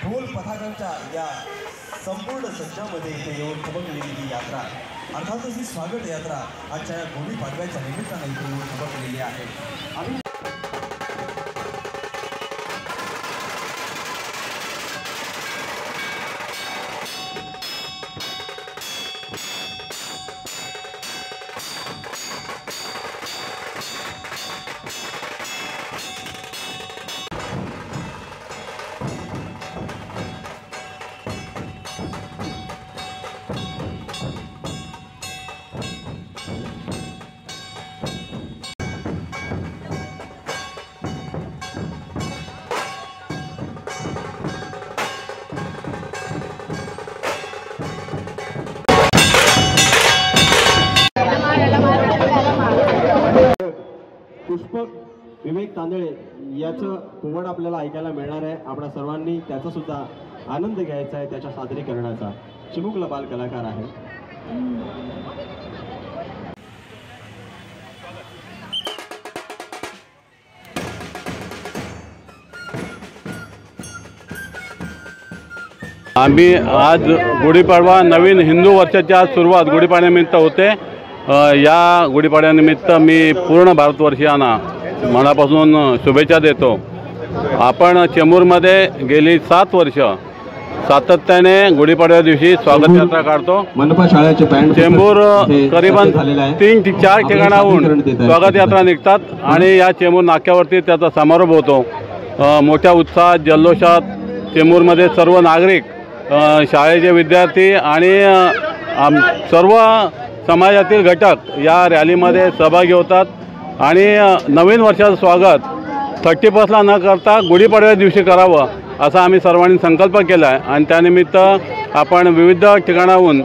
ढोल पथकांच्या या संपूर्ण सज्जामध्ये इथे येऊन थबकलेली ही यात्रा, अर्थातच ही स्वागत यात्रा आजच्या या गुढीपाडव्याच्या निमित्ताने इथे येऊन थबकलेली आहे। पुष्पक विवेक तांदळे याचं पोवाड आपल्याला ऐकायला मिळणार आहे। आपल्या सर्वांनी त्याचा सुद्धा आनंद घ्यायचा आहे, त्याच्या सादरीकरणाचा। चिमुकला बाल कलाकार आहे। आम्ही आज गुढीपाडवा नवीन हिंदू वर्षाची सुरुवात गुढीपाडव्यानिमित्त होते। या गुढीपाडव्यानिमित्त मी पूर्ण भारतवर्षीयांना मनापासून शुभेच्छा देतो। आपण चेंबूरमध्ये गेली 7 वर्ष सातत्याने गुढीपाडव्या दिवशी स्वागत यात्रा काढतो। मनपा शाळेचे बँड चेंबूर करीबन 3 ते 4 ठिकाणाहून स्वागत यात्रा निघतात आणि या चेंबूर नाक्यावरती त्याचा समारोप होतो। मोठ्या उत्साहात जल्लोषात चेंबूरमध्ये सर्व नागरिक, शाळेचे विद्यार्थी आणि सर्व समाजातील घटक या रॅलीमध्ये सहभागी होतात आणि नवीन वर्षाचं स्वागत 31ला न करता गुढीपाडव्या दिवशी करावं असा आम्ही सर्वांनी संकल्प केला आहे आणि त्यानिमित्त आपण विविध ठिकाणाहून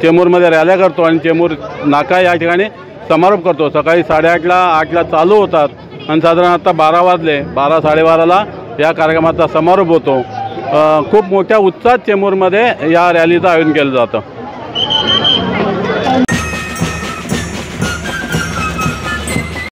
चेंबूरमध्ये रॅल्या करतो आणि चेंबूर नाका या ठिकाणी समारोप करतो। सकाळी 8:30ला 8ला चालू होतात आणि साधारण आता 12 वाजले, 12 साडेबाराला या कार्यक्रमाचा समारोप होतो। खूप मोठ्या उत्साहात चेंबूरमध्ये या रॅलीचं आयोजन केलं जातं।